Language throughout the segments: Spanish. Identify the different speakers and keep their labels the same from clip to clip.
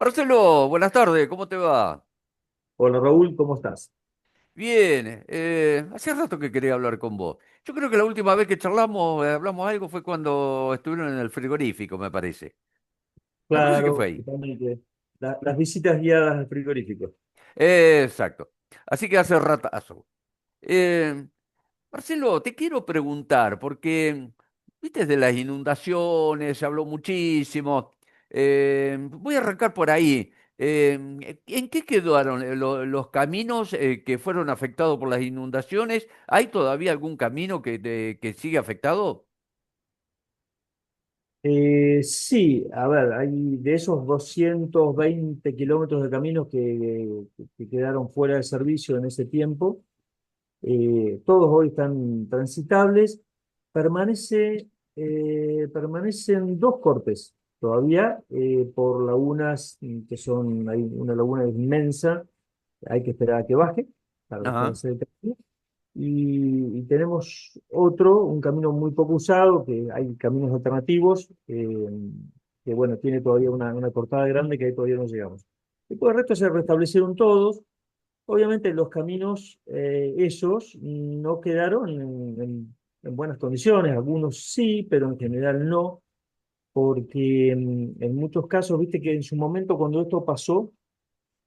Speaker 1: Marcelo, buenas tardes, ¿cómo te va?
Speaker 2: Hola Raúl, ¿cómo estás?
Speaker 1: Bien, hace rato que quería hablar con vos. Yo creo que la última vez que charlamos, hablamos algo fue cuando estuvieron en el frigorífico, me parece. Me parece que fue
Speaker 2: Claro,
Speaker 1: ahí.
Speaker 2: totalmente. Las visitas guiadas al frigorífico.
Speaker 1: Exacto. Así que hace ratazo. Eh, Marcelo, te quiero preguntar, porque, viste, de las inundaciones se habló muchísimo. Voy a arrancar por ahí. ¿En qué quedaron los caminos que fueron afectados por las inundaciones? ¿Hay todavía algún camino que sigue afectado?
Speaker 2: Sí, a ver, hay de esos 220 kilómetros de caminos que quedaron fuera de servicio en ese tiempo, todos hoy están transitables. Permanecen dos cortes todavía por lagunas que son, hay una laguna inmensa, hay que esperar a que baje para poder
Speaker 1: Ajá,
Speaker 2: hacer el camino. Y tenemos otro, un camino muy poco usado, que hay caminos alternativos, que bueno, tiene todavía una cortada grande que ahí todavía no llegamos. Después el resto se restablecieron todos. Obviamente los caminos, esos, no quedaron en buenas condiciones, algunos sí, pero en general no, porque en muchos casos, viste que en su momento cuando esto pasó,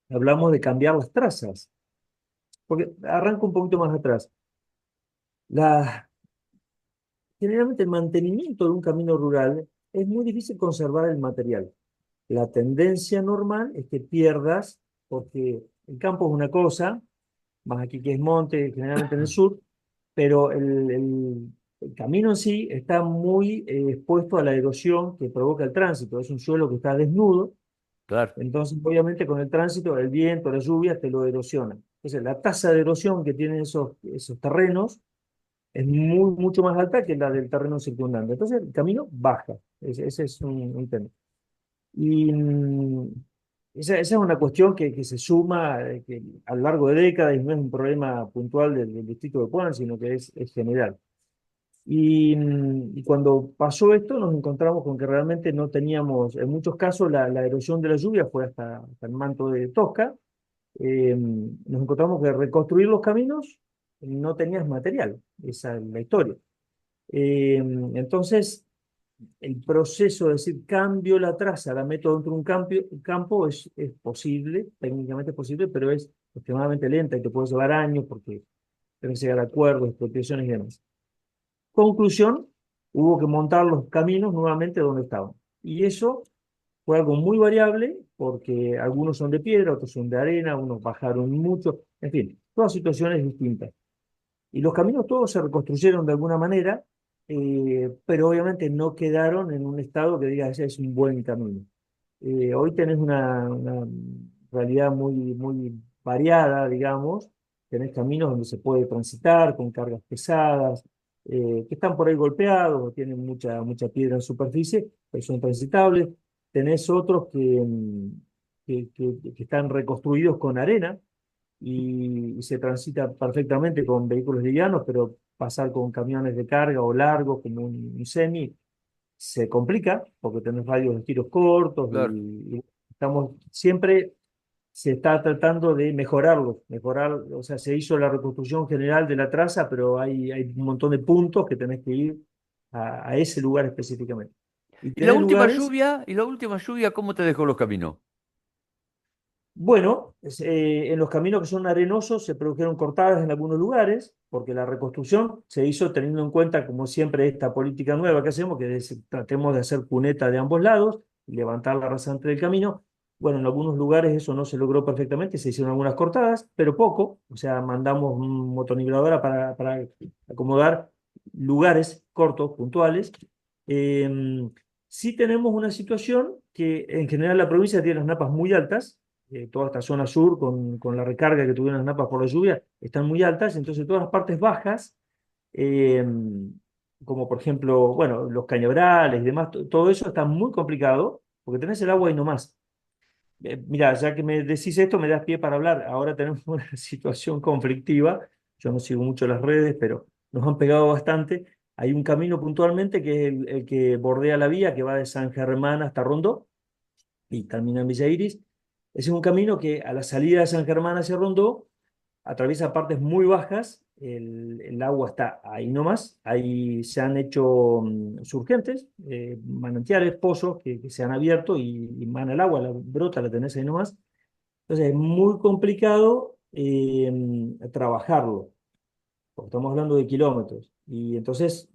Speaker 2: hablamos de cambiar las trazas, porque arranca un poquito más atrás. La, Generalmente el mantenimiento de un camino rural es muy difícil conservar el material. La tendencia normal es que pierdas, porque el campo es una cosa, más aquí que es monte, generalmente en el sur, pero el camino en sí está muy expuesto a la erosión que provoca el tránsito. Es un suelo que está desnudo,
Speaker 1: claro.
Speaker 2: entonces obviamente con el tránsito, el viento, las lluvias te lo erosionan. Entonces la tasa de erosión que tienen esos terrenos es mucho más alta que la del terreno circundante. Entonces el camino baja. Ese es un tema. Y esa es una cuestión que se suma que a lo largo de décadas y no es un problema puntual del distrito de Puan, sino que es general. Y cuando pasó esto, nos encontramos con que realmente no teníamos, en muchos casos, la erosión de la lluvia fue hasta el manto de Tosca. Nos encontramos que reconstruir los caminos no tenías material. Esa es la historia. Entonces, el proceso de decir cambio la traza, la meto dentro de un campo es posible, técnicamente es posible, pero es extremadamente lenta y te puede llevar años porque tienes que llegar a acuerdos, expropiaciones y demás. Conclusión, hubo que montar los caminos nuevamente donde estaban. Y eso fue algo muy variable porque algunos son de piedra, otros son de arena, unos bajaron mucho, en fin, todas situaciones distintas. Y los caminos todos se reconstruyeron de alguna manera, pero obviamente no quedaron en un estado que diga, ese es un buen camino. Hoy tenés una realidad muy variada, digamos. Tenés caminos donde se puede transitar con cargas pesadas, que están por ahí golpeados o tienen mucha piedra en superficie, pero son transitables. Tenés otros que están reconstruidos con arena, y se transita perfectamente con vehículos livianos, pero pasar con camiones de carga o largos como un semi se complica porque tenés radios de tiros cortos
Speaker 1: Claro.
Speaker 2: y estamos siempre se está tratando de mejorar, o sea, se hizo la reconstrucción general de la traza, pero hay un montón de puntos que tenés que ir a ese lugar específicamente. Y
Speaker 1: ¿Y la
Speaker 2: tenés
Speaker 1: última
Speaker 2: lugares.
Speaker 1: lluvia? ¿Y la última lluvia cómo te dejó los caminos?
Speaker 2: Bueno, en los caminos que son arenosos se produjeron cortadas en algunos lugares, porque la reconstrucción se hizo teniendo en cuenta, como siempre, esta política nueva que hacemos, que tratemos de hacer cuneta de ambos lados y levantar la rasante del camino. Bueno, en algunos lugares eso no se logró perfectamente, se hicieron algunas cortadas, pero poco, o sea, mandamos un motoniveladora para acomodar lugares cortos, puntuales. Em, sí tenemos una situación que en general la provincia tiene las napas muy altas, toda esta zona sur con la recarga que tuvieron las napas por la lluvia, están muy altas, entonces todas las partes bajas, eh, como por ejemplo, bueno, los cañaverales y demás, todo eso está muy complicado, porque tenés el agua y no más. Mira, ya que me decís esto, me das pie para hablar. Ahora tenemos una situación conflictiva. Yo no sigo mucho las redes, pero nos han pegado bastante. Hay un camino puntualmente que es el que bordea la vía, que va de San Germán hasta Rondó, y termina en Villa Iris. Ese es un camino que a la salida de San Germán hacia Rondó atraviesa partes muy bajas, el agua está ahí nomás, ahí se han hecho surgentes, manantiales, pozos que se han abierto y mana el agua, la brota, la tenés ahí nomás. Entonces es muy complicado trabajarlo, porque estamos hablando de kilómetros. Y entonces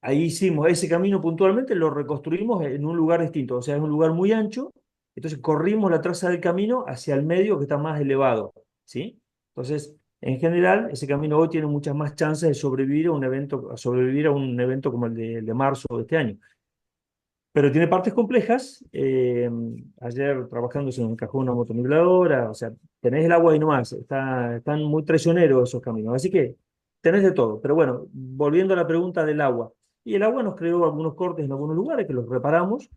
Speaker 2: ahí hicimos ese camino puntualmente, lo reconstruimos en un lugar distinto, o sea, es un lugar muy ancho, entonces corrimos la traza del camino hacia el medio que está más elevado, ¿sí? Entonces, en general, ese camino hoy tiene muchas más chances de sobrevivir a un evento, como el de marzo de este año. Pero tiene partes complejas. Ayer trabajando se nos encajó una motonibladora, o sea, tenés el agua ahí nomás, están muy traicioneros esos caminos, así que tenés de todo. Pero bueno, volviendo a la pregunta del agua, y el agua nos creó algunos cortes en algunos lugares que los reparamos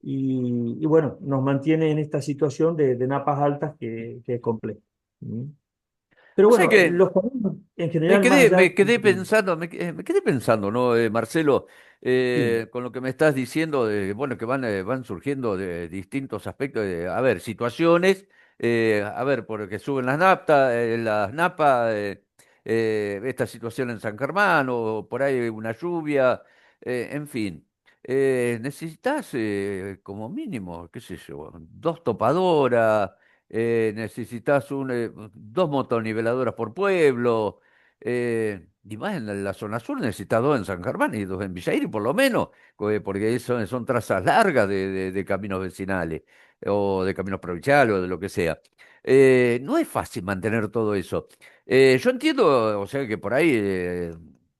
Speaker 2: y bueno, nos mantiene en esta situación de napas altas que es compleja. ¿Mm? Pero
Speaker 1: O sea
Speaker 2: bueno,
Speaker 1: que
Speaker 2: los caminos en general, más allá
Speaker 1: Me quedé pensando, me quedé pensando, ¿no, Marcelo?
Speaker 2: sí,
Speaker 1: Con lo que me estás diciendo, de, bueno, que van surgiendo de distintos aspectos, a ver, situaciones, a ver, porque suben las napas, esta situación en San Germán, o por ahí una lluvia, en fin. Necesitas, como mínimo, qué sé yo, dos topadoras, necesitas dos motoniveladoras por pueblo. Y más en la zona sur necesitas dos en San Germán y dos en Villairi por lo menos, porque son trazas largas de caminos vecinales o de caminos provinciales o de lo que sea. No es fácil mantener todo eso. Yo entiendo, o sea, que por ahí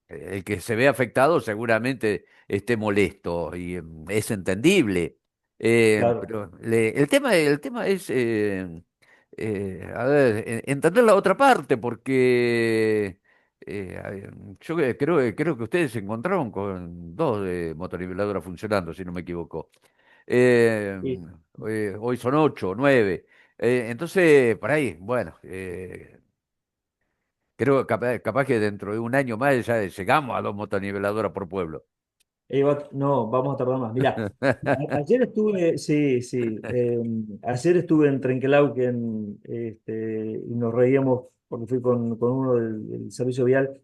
Speaker 1: el que se ve afectado seguramente esté molesto y es entendible.
Speaker 2: claro.
Speaker 1: Pero el tema es, a ver, entender la otra parte, porque creo que ustedes se encontraron con dos motoniveladoras funcionando, si no me equivoco. Eh,
Speaker 2: Sí.
Speaker 1: Hoy son ocho, nueve. Entonces, por ahí, bueno, creo que capaz que dentro de un año más ya llegamos a dos motoniveladoras por pueblo.
Speaker 2: No, vamos a tardar más. Mirá, ayer estuve, sí, sí, ayer estuve en Trenquelauquen, y nos reíamos porque fui con uno del servicio vial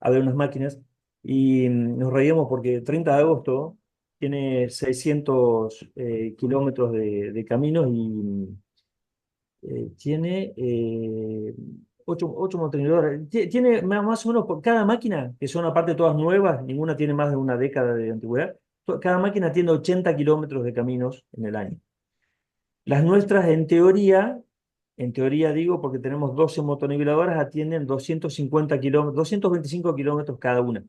Speaker 2: a ver unas máquinas y nos reíamos porque 30 de agosto tiene 600 kilómetros de caminos y tiene ocho motorizadoras. Tiene más o menos por cada máquina, que son aparte todas nuevas, ninguna tiene más de una década de antigüedad. Cada máquina tiene 80 kilómetros de caminos en el año. Las nuestras, en teoría digo, porque tenemos 12 motoniveladoras, atienden 250 kilómetros, 225 kilómetros cada una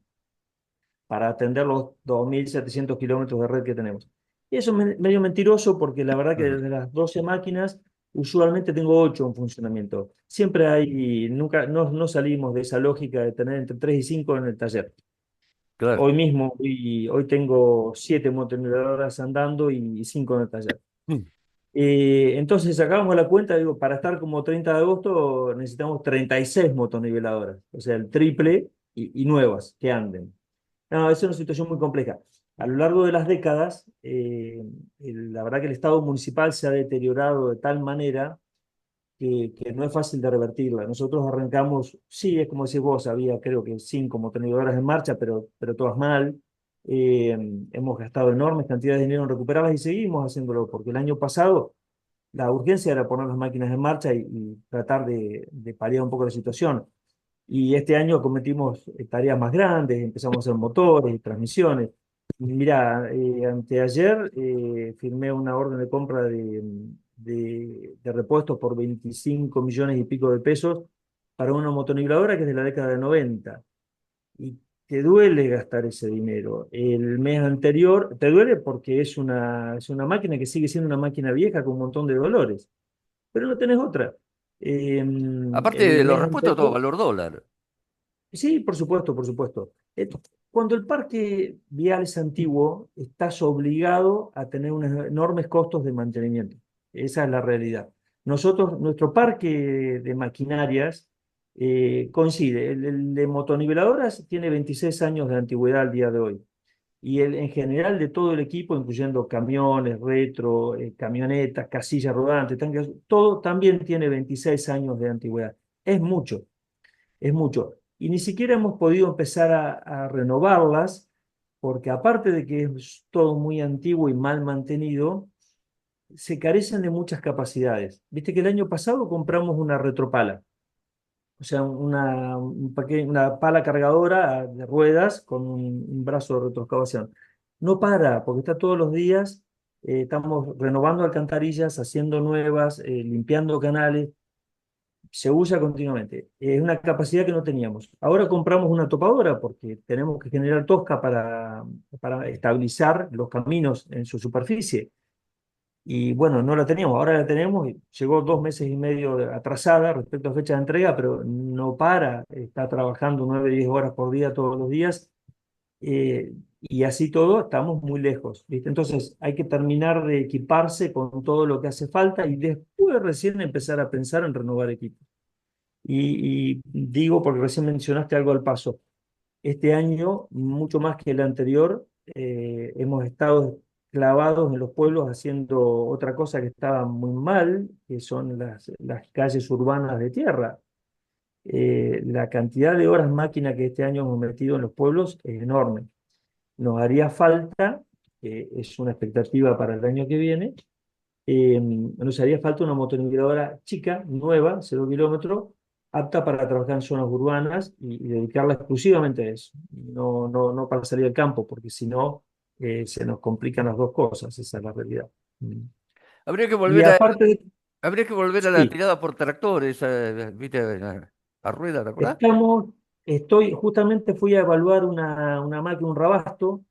Speaker 2: para atender los 2.700 kilómetros de red que tenemos. Y eso es medio mentiroso porque la verdad que
Speaker 1: Ajá,
Speaker 2: de las 12 máquinas, usualmente tengo 8 en funcionamiento. Siempre hay, nunca, no salimos de esa lógica de tener entre 3 y 5 en el taller.
Speaker 1: claro.
Speaker 2: Hoy mismo, hoy tengo 7 motoniveladoras andando y 5 en el taller.
Speaker 1: Mm.
Speaker 2: Entonces sacábamos la cuenta, digo, para estar como 30 de agosto necesitamos 36 motoniveladoras, o sea, el triple y nuevas que anden. No, es una situación muy compleja. A lo largo de las décadas, la verdad que el Estado municipal se ha deteriorado de tal manera que no es fácil de revertirla. Nosotros arrancamos, sí, es como decís vos, había creo que 5 motorizadoras en marcha, pero todas mal. Eh, Hemos gastado enormes cantidades de dinero en recuperarlas y seguimos haciéndolo, porque el año pasado la urgencia era poner las máquinas en marcha y tratar de paliar un poco la situación. Y este año cometimos tareas más grandes, empezamos a hacer motores y transmisiones. Y mira, anteayer firmé una orden de compra de repuestos por 25 millones y pico de pesos para una motonibladora que es de la década de 90. Y te duele gastar ese dinero. El mes anterior, te duele porque es una máquina que sigue siendo una máquina vieja con un montón de dolores, pero no tenés otra.
Speaker 1: Aparte,
Speaker 2: El
Speaker 1: los
Speaker 2: mes
Speaker 1: repuestos todo
Speaker 2: anterior.
Speaker 1: valor dólar.
Speaker 2: Sí, por supuesto, por supuesto. Cuando el parque vial es antiguo, estás obligado a tener unos enormes costos de mantenimiento. Esa es la realidad. Nuestro parque de maquinarias coincide. El de motoniveladoras tiene 26 años de antigüedad al día de hoy. y en general de todo el equipo, incluyendo camiones, retro, camionetas, casillas rodantes, tanques, todo también tiene 26 años de antigüedad. Es mucho, es mucho. Y ni siquiera hemos podido empezar a renovarlas, porque aparte de que es todo muy antiguo y mal mantenido, se carecen de muchas capacidades. Viste que el año pasado compramos una retropala, o sea, una pala cargadora de ruedas con un brazo de retroexcavación. No para, porque está todos los días, estamos renovando alcantarillas, haciendo nuevas, limpiando canales, se usa continuamente. Es una capacidad que no teníamos. Ahora compramos una topadora porque tenemos que generar tosca para estabilizar los caminos en su superficie. Y bueno, no la teníamos, ahora la tenemos, y llegó 2 meses y medio atrasada respecto a fecha de entrega, pero no para, está trabajando 9, 10 horas por día todos los días, y así todo estamos muy lejos, ¿viste? Entonces hay que terminar de equiparse con todo lo que hace falta y después recién empezar a pensar en renovar equipos. Y digo, porque recién mencionaste algo al paso, este año, mucho más que el anterior, hemos estado clavados en los pueblos haciendo otra cosa que estaba muy mal, que son las calles urbanas de tierra. La cantidad de horas máquina que este año hemos metido en los pueblos es enorme. Nos haría falta, es una expectativa para el año que viene, nos haría falta una motoniveladora chica, nueva, 0 kilómetros, apta para trabajar en zonas urbanas y dedicarla exclusivamente a eso. No para salir al campo, porque si no, se nos complican las dos cosas, esa es la realidad. Mm.
Speaker 1: Habría que
Speaker 2: Y
Speaker 1: volver a,
Speaker 2: aparte,
Speaker 1: habría que volver a la
Speaker 2: sí,
Speaker 1: tirada por tractores, ¿viste? A rueda, ¿te acordás?
Speaker 2: estamos, justamente fui a evaluar una máquina, un Rabasto.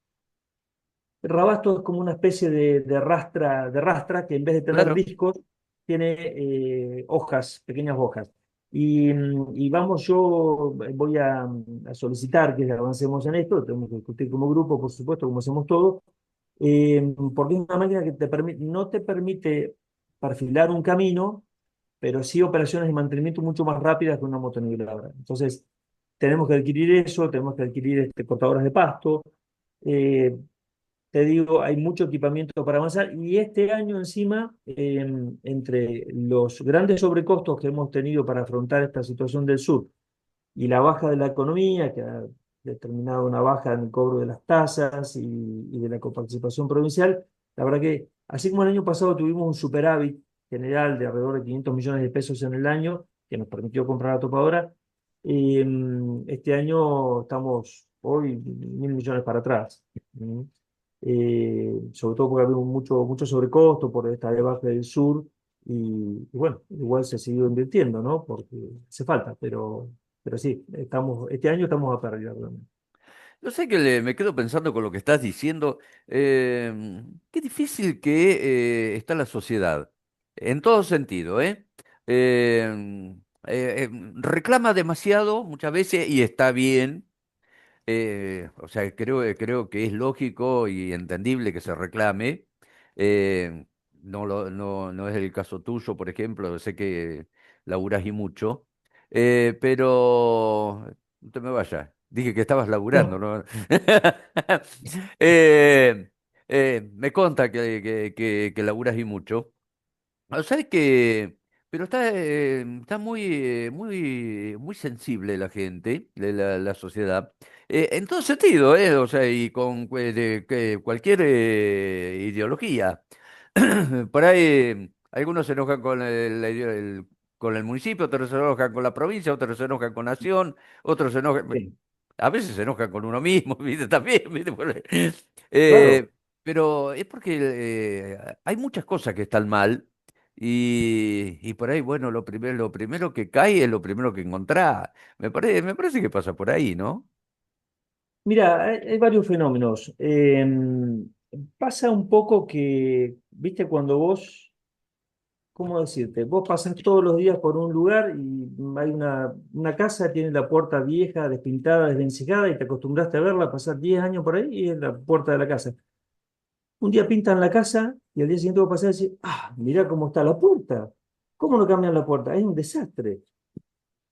Speaker 2: El Rabasto es como una especie de rastra que en vez de tener
Speaker 1: Claro.
Speaker 2: discos, tiene hojas, pequeñas hojas. Y vamos, yo voy a solicitar que avancemos en esto, tenemos que discutir como grupo, por supuesto, como hacemos todo, porque es una máquina que no te permite perfilar un camino, pero sí operaciones de mantenimiento mucho más rápidas que una motoniveladora. Entonces, tenemos que adquirir eso, tenemos que adquirir cortadoras de pasto, eh, te digo, hay mucho equipamiento para avanzar y este año encima, entre los grandes sobrecostos que hemos tenido para afrontar esta situación del sur y la baja de la economía, que ha determinado una baja en el cobro de las tasas y de la coparticipación provincial, la verdad que así como el año pasado tuvimos un superávit general de alrededor de 500 millones de pesos en el año, que nos permitió comprar la topadora, este año estamos hoy 1.000 millones para atrás. ¿Mm? Sobre todo porque había mucho sobrecosto por esta debacle del sur y bueno, igual se siguió invirtiendo, ¿no? Porque hace falta, pero sí, este año estamos a pérdida realmente.
Speaker 1: Yo sé que me quedo pensando con lo que estás diciendo. Qué difícil que está la sociedad, en todo sentido, ¿eh? Reclama demasiado muchas veces y está bien. O sea, creo que es lógico y entendible que se reclame. No es el caso tuyo, por ejemplo, sé que laburás y mucho, pero no te me vayas. Dije que estabas laburando,
Speaker 2: No,
Speaker 1: ¿no? Eh, Me conta que laburas y mucho. ¿Sabes que Pero está muy sensible la gente, la sociedad, en todo sentido, o sea, y con cualquier ideología. Por ahí algunos se enojan con con el municipio, otros se enojan con la provincia, otros se enojan con Nación, otros se enojan,
Speaker 2: sí,
Speaker 1: a veces se enojan con uno mismo, ¿viste? También, ¿viste?
Speaker 2: claro.
Speaker 1: Eh, pero es porque hay muchas cosas que están mal y por ahí, bueno, lo primero que cae es lo primero que encontrás. Me parece que pasa por ahí, ¿no?
Speaker 2: Mira, hay varios fenómenos. Pasa un poco que, viste, cuando vos, ¿cómo decirte? Vos pasás todos los días por un lugar y hay una casa, tiene la puerta vieja, despintada, desvencijada y te acostumbraste a verla, pasar 10 años por ahí y es la puerta de la casa. Un día pintan la casa y al día siguiente vos pasás y decís, ah, mirá cómo está la puerta. ¿Cómo no cambian la puerta? Es un desastre.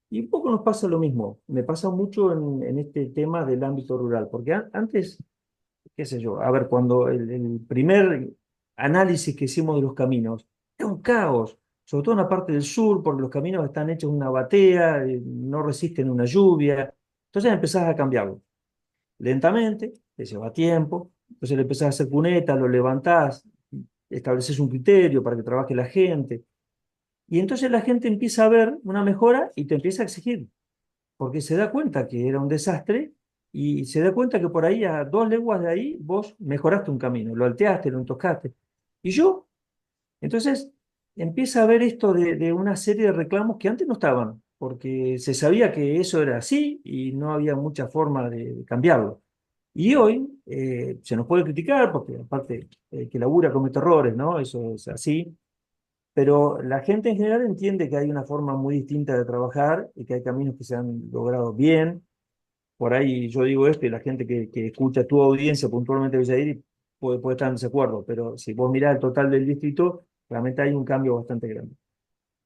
Speaker 2: Y un poco nos pasa lo mismo. Me pasa mucho en este tema del ámbito rural, porque antes qué sé yo, a ver, cuando el primer análisis que hicimos de los caminos, era un caos, sobre todo en la parte del sur, porque los caminos están hechos en una batea, no resisten una lluvia, entonces empezás a cambiarlo lentamente, te lleva tiempo, entonces le empezás a hacer cuneta, lo levantás, estableces un criterio para que trabaje la gente, y entonces la gente empieza a ver una mejora y te empieza a exigir, porque se da cuenta que era un desastre y se da cuenta que por ahí a 2 leguas de ahí vos mejoraste un camino, lo alteaste, lo entocaste. Y yo, entonces, empieza a ver esto de una serie de reclamos que antes no estaban, porque se sabía que eso era así y no había mucha forma de cambiarlo. Y hoy se nos puede criticar, porque aparte que labura comete errores, ¿no? Eso es así, pero la gente en general entiende que hay una forma muy distinta de trabajar y que hay caminos que se han logrado bien. Por ahí yo digo esto y la gente que escucha tu audiencia puntualmente de Villairi puede estar en desacuerdo, pero si vos mirás el total del distrito, realmente hay un cambio bastante grande.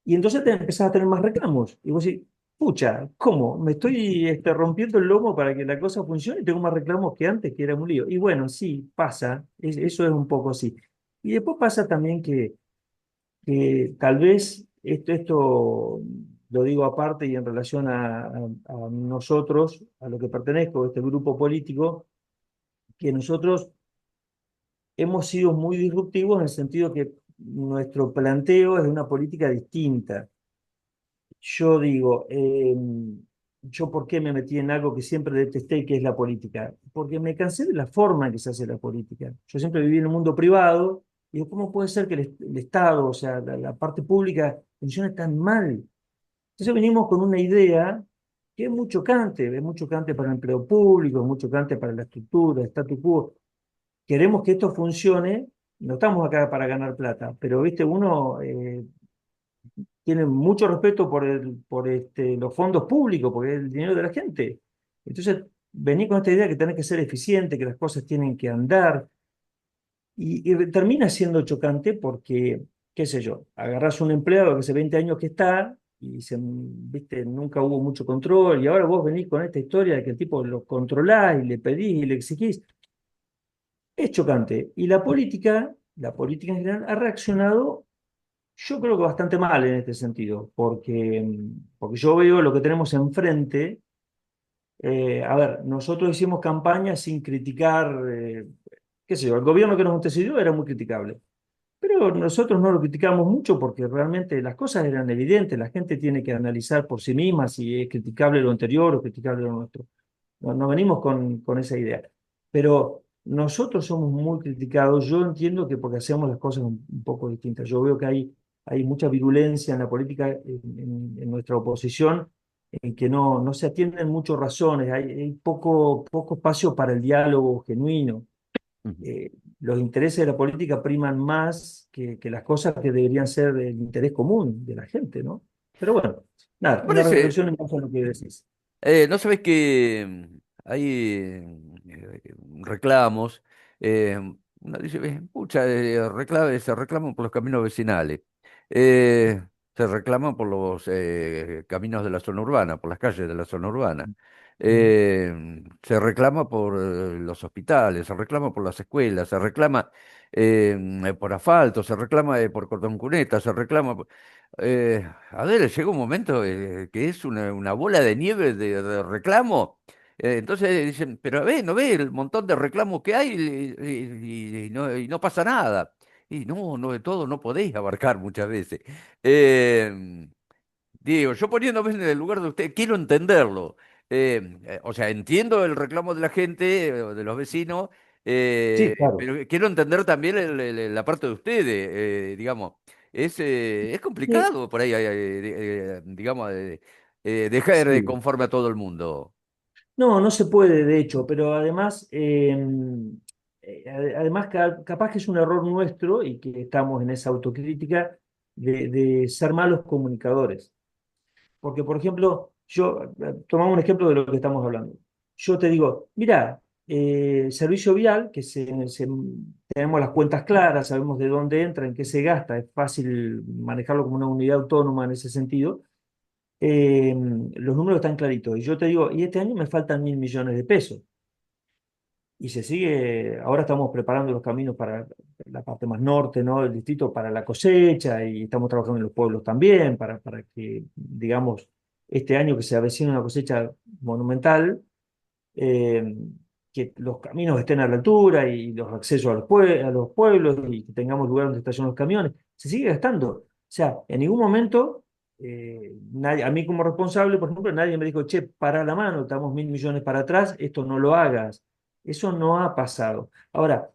Speaker 2: Y entonces te empezás a tener más reclamos. Y vos decís, pucha, ¿cómo? Me estoy rompiendo el lomo para que la cosa funcione y tengo más reclamos que antes, que era un lío. Y bueno, sí, pasa, eso es un poco así. Y después pasa también que tal vez esto lo digo aparte y en relación a nosotros, a lo que pertenezco, este grupo político, que nosotros hemos sido muy disruptivos en el sentido que nuestro planteo es de una política distinta. Yo digo, yo por qué me metí en algo que siempre detesté, que es la política, porque me cansé de la forma en que se hace la política. Yo siempre viví en un mundo privado y digo, ¿cómo puede ser que el Estado, o sea, la parte pública, funcione tan mal? Entonces venimos con una idea que es muy chocante para el empleo público, es muy chocante para la estructura, el statu quo. Queremos que esto funcione, no estamos acá para ganar plata, pero viste, uno tiene mucho respeto por los fondos públicos, porque es el dinero de la gente. Entonces, vení con esta idea que tenés que ser eficiente, que las cosas tienen que andar, y termina siendo chocante porque, qué sé yo, agarrás un empleado que hace 20 años que está y viste, nunca hubo mucho control y ahora vos venís con esta historia de que el tipo lo controlás y le pedís y le exigís. Es chocante. Y la política en general ha reaccionado, yo creo que bastante mal en este sentido, porque yo veo lo que tenemos enfrente. A ver, nosotros hicimos campaña sin criticar, qué sé yo, el gobierno que nos antecedió era muy criticable. Pero nosotros no lo criticamos mucho porque realmente las cosas eran evidentes. La gente tiene que analizar por sí misma si es criticable lo anterior o criticable lo nuestro. No venimos con esa idea. Pero nosotros somos muy criticados. Yo entiendo que porque hacemos las cosas un poco distintas. Yo veo que hay mucha virulencia en la política, en nuestra oposición, en que no se atienden muchas razones. Hay poco espacio para el diálogo genuino.
Speaker 1: Ujú.
Speaker 2: eh, los intereses de la política priman más que las cosas que deberían ser del interés común de la gente, ¿no? Pero bueno, nada,
Speaker 1: Me
Speaker 2: una
Speaker 1: parece,
Speaker 2: reflexión en base a lo que decís.
Speaker 1: ¿no sabés que hay reclamos? eh, Uno dice, pucha, se reclaman por los caminos vecinales, eh, se reclaman por los caminos de la zona urbana, por las calles de la zona urbana, se reclama por los hospitales, se reclama por las escuelas, se reclama por asfalto, se reclama por cordón cuneta, se reclama... A ver, llega un momento que es una bola de nieve de reclamo. Entonces dicen, pero a ver, ¿no ve el montón de reclamos que hay y no pasa nada? Y no, de todo no podéis abarcar muchas veces. Eh, Digo, yo poniéndome en el lugar de usted, quiero entenderlo. O sea, entiendo el reclamo de la gente, de los vecinos,
Speaker 2: Sí, claro.
Speaker 1: pero quiero entender también la parte de ustedes, digamos. Es
Speaker 2: Sí,
Speaker 1: complicado por ahí, digamos, dejar de
Speaker 2: sí.
Speaker 1: conforme a todo el mundo.
Speaker 2: No, no se puede, de hecho, pero además, además capaz que es un error nuestro y que estamos en esa autocrítica de ser malos comunicadores. Porque, por ejemplo, tomamos un ejemplo de lo que estamos hablando. Yo te digo, mira, servicio vial, que tenemos las cuentas claras, sabemos de dónde entra, en qué se gasta, es fácil manejarlo como una unidad autónoma en ese sentido. Los números están claritos. Y yo te digo, y este año me faltan 1.000 millones de pesos. y se sigue, ahora estamos preparando los caminos para la parte más norte, ¿no? Del distrito para la cosecha y estamos trabajando en los pueblos también para que, digamos, este año que se avecina una cosecha monumental, eh, que los caminos estén a la altura y los accesos a a los pueblos y que tengamos lugar donde estacionar los camiones. Se sigue gastando. O sea, en ningún momento, a mí como responsable, por ejemplo, nadie me dijo, che, para la mano, estamos 1.000 millones para atrás, esto no lo hagas. Eso no ha pasado. Ahora,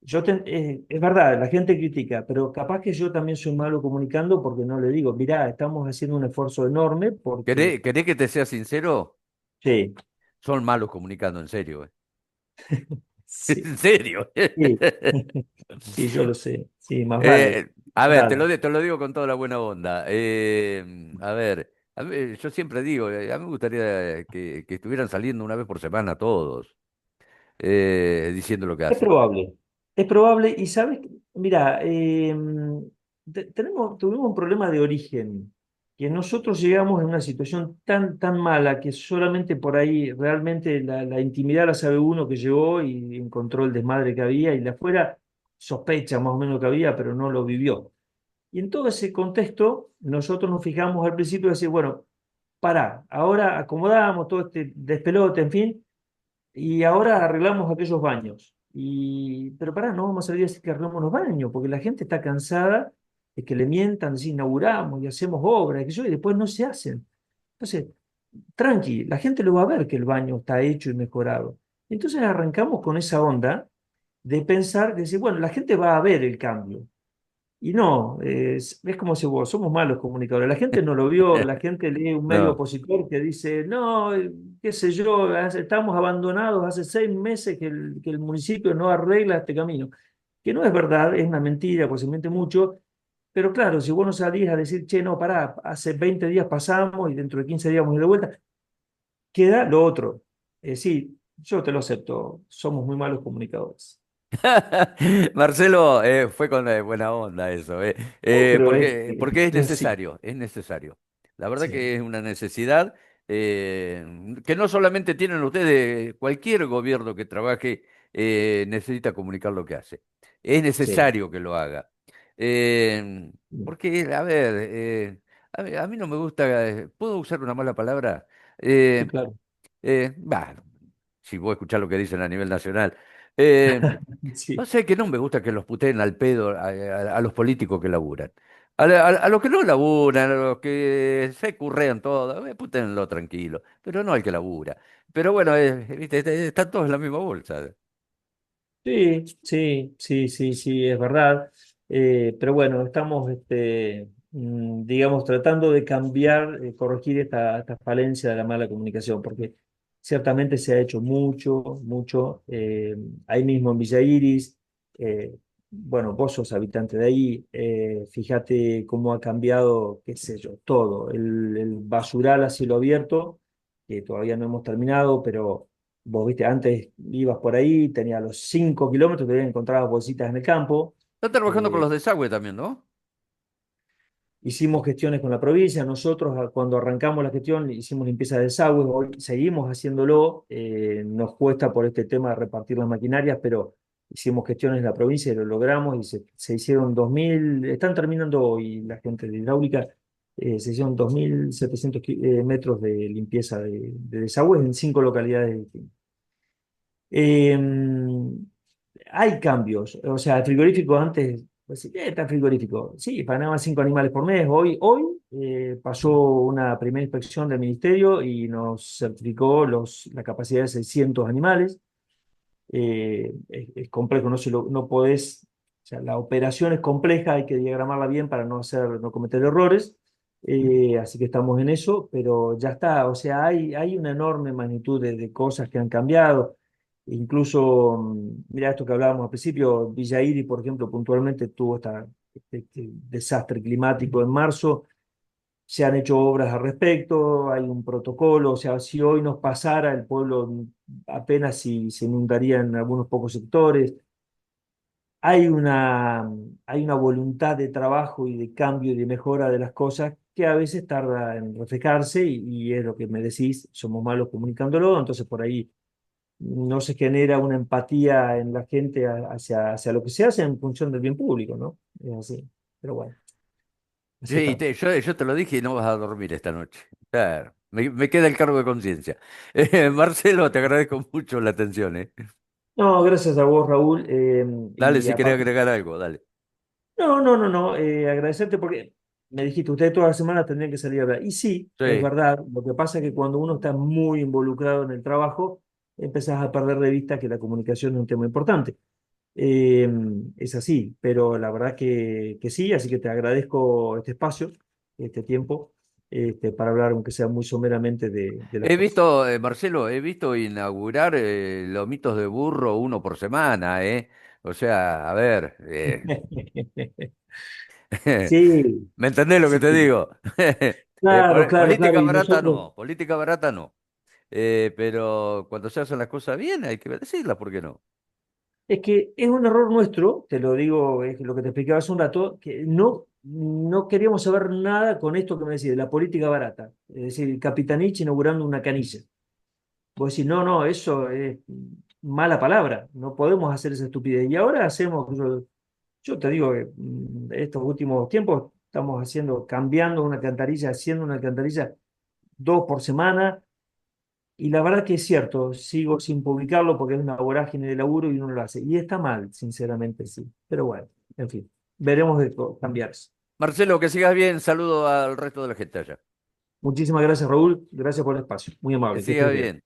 Speaker 2: es verdad, la gente critica, pero capaz que yo también soy malo comunicando porque no le digo, mirá, estamos haciendo un esfuerzo enorme porque,
Speaker 1: ¿Querés que te sea sincero?
Speaker 2: sí,
Speaker 1: Son malos comunicando, en serio.
Speaker 2: sí,
Speaker 1: En serio.
Speaker 2: sí. Sí, yo lo sé. Sí, más vale.
Speaker 1: A ver,
Speaker 2: Verdad.
Speaker 1: te lo digo con toda la buena onda. A ver, yo siempre digo, a mí me gustaría que estuvieran saliendo una vez por semana todos, diciendo lo que
Speaker 2: Es
Speaker 1: hacen.
Speaker 2: probable. Es probable. Y sabes, mira, tuvimos un problema de origen, que nosotros llegamos en una situación tan mala que solamente por ahí realmente la intimidad la sabe uno que llegó y encontró el desmadre que había y de afuera sospecha más o menos lo que había, pero no lo vivió. Y en todo ese contexto, nosotros nos fijamos al principio de decir, bueno, pará, ahora acomodamos todo este despelote, en fin, y ahora arreglamos aquellos baños. Pero pará, no vamos a salir a decir que arreglamos los baños, porque la gente está cansada de que le mientan, si inauguramos y hacemos obras, y después no se hacen. Entonces, tranqui, la gente lo va a ver que el baño está hecho y mejorado. Entonces arrancamos con esa onda de pensar, de decir, bueno, la gente va a ver el cambio. Y no, es como si vos, somos malos comunicadores. La gente no lo vio, la gente lee un medio
Speaker 1: No.
Speaker 2: opositor que dice, no, qué sé yo, estamos abandonados hace 6 meses que el municipio no arregla este camino. Que no es verdad, es una mentira, pues se miente mucho. Pero claro, si vos no salís a decir, che, no, pará, hace 20 días pasamos y dentro de 15 días vamos a ir de vuelta, queda lo otro. Sí, yo te lo acepto, somos muy malos comunicadores.
Speaker 1: Marcelo, fue con buena onda eso,
Speaker 2: No, pero
Speaker 1: porque es
Speaker 2: es así.
Speaker 1: necesario, es necesario. La verdad
Speaker 2: Sí,
Speaker 1: que es una necesidad que no solamente tienen ustedes, cualquier gobierno que trabaje necesita comunicar lo que hace. Es
Speaker 2: sí,
Speaker 1: necesario que lo haga. Porque, a mí no me gusta, ¿puedo usar una mala palabra?
Speaker 2: sí,
Speaker 1: Eh,
Speaker 2: claro.
Speaker 1: bah, si vos escuchás lo que dicen a nivel nacional. Eh, no
Speaker 2: Sí.
Speaker 1: sé, que no me gusta que los puteen al pedo a los políticos que laburan. A los que no laburan, a los que se currean todo, putéenlo tranquilo, pero no al que labura. Pero bueno, viste, están todos en la misma bolsa.
Speaker 2: Sí, sí, sí, sí, sí, es verdad. Pero bueno, estamos, digamos, tratando de cambiar, corregir esta falencia de la mala comunicación, porque ciertamente se ha hecho mucho, mucho. Ahí mismo en Villa Iris, bueno, vos sos habitante de ahí, fíjate cómo ha cambiado, qué sé yo, todo. El basural a cielo abierto, que todavía no hemos terminado, pero vos viste, antes ibas por ahí, tenías los 5 kilómetros, te encontrabas bolsitas en el campo.
Speaker 1: Están trabajando con
Speaker 2: Eh,
Speaker 1: los desagües también, ¿no?
Speaker 2: Hicimos gestiones con la provincia, nosotros cuando arrancamos la gestión hicimos limpieza de desagües, hoy seguimos haciéndolo, nos cuesta por este tema de repartir las maquinarias, pero hicimos gestiones en la provincia y lo logramos y se hicieron 2.000, están terminando hoy la gente de hidráulica, se hicieron 2.700 metros de limpieza de desagües en 5 localidades distintas. Eh, Hay cambios. O sea, el frigorífico antes, pues, está el frigorífico. Sí, pagaban 5 animales por mes. Hoy pasó una primera inspección del ministerio y nos certificó la capacidad de 600 animales. Es complejo, no podés, o sea, la operación es compleja, hay que diagramarla bien para no cometer errores. Así que estamos en eso, pero ya está. O sea, hay una enorme magnitud de cosas que han cambiado. Incluso, mira esto que hablábamos al principio, Villa Iris, por ejemplo, puntualmente tuvo este desastre climático en marzo. Se han hecho obras al respecto, hay un protocolo, o sea, si hoy nos pasara, el pueblo apenas si se inundaría en algunos pocos sectores. Hay hay una voluntad de trabajo y de cambio y de mejora de las cosas que a veces tarda en reflejarse y es lo que me decís, somos malos comunicándolo, entonces por ahí no se genera una empatía en la gente hacia lo que se hace en función del bien público, ¿no? Es así. Pero bueno, así
Speaker 1: Sí,
Speaker 2: estamos.
Speaker 1: yo te lo dije y no vas a dormir esta noche. Claro, me queda el cargo de conciencia. Marcelo, te agradezco mucho la atención, ¿eh?
Speaker 2: No, gracias a vos, Raúl.
Speaker 1: Dale,
Speaker 2: Y
Speaker 1: si querés
Speaker 2: aparte,
Speaker 1: agregar algo, dale.
Speaker 2: no, no, no, no, agradecerte porque me dijiste, ustedes todas las semanas tendrían que salir a hablar. Y sí, es
Speaker 1: Sí.
Speaker 2: verdad, lo que pasa es que cuando uno está muy involucrado en el trabajo, empezás a perder de vista que la comunicación es un tema importante. Eh, es así, pero la verdad que sí, así que te agradezco este espacio, este tiempo, para hablar, aunque sea muy someramente, de las
Speaker 1: He
Speaker 2: cosas.
Speaker 1: visto, Marcelo, he visto inaugurar lomitos de burro uno por semana, ¿eh? O sea, a ver,
Speaker 2: Sí,
Speaker 1: ¿me entendés lo que
Speaker 2: sí,
Speaker 1: te digo?
Speaker 2: claro, claro, claro.
Speaker 1: Política
Speaker 2: Y
Speaker 1: barata
Speaker 2: nosotros,
Speaker 1: no, política barata no. Pero cuando se hacen las cosas bien hay que decirlas, ¿por qué no?
Speaker 2: es que es un error nuestro, te lo digo, es lo que te explicaba hace un rato, que no queríamos saber nada con esto que me decís, de la política barata. Es decir, Capitanich inaugurando una canilla. Vos decís, no, no, eso es mala palabra, no podemos hacer esa estupidez. Y ahora hacemos, yo te digo que estos últimos tiempos estamos cambiando una alcantarilla, haciendo una alcantarilla 2 por semana. Y la verdad que es cierto, sigo sin publicarlo porque es una vorágine de laburo y uno lo hace. Y está mal, sinceramente, sí. Pero bueno, en fin, veremos de cambiarse.
Speaker 1: Marcelo, que sigas bien, saludo al resto de la gente allá.
Speaker 2: Muchísimas gracias, Raúl. Gracias por el espacio. Muy
Speaker 1: Que
Speaker 2: amable, que estés
Speaker 1: sigas
Speaker 2: bien.
Speaker 1: bien.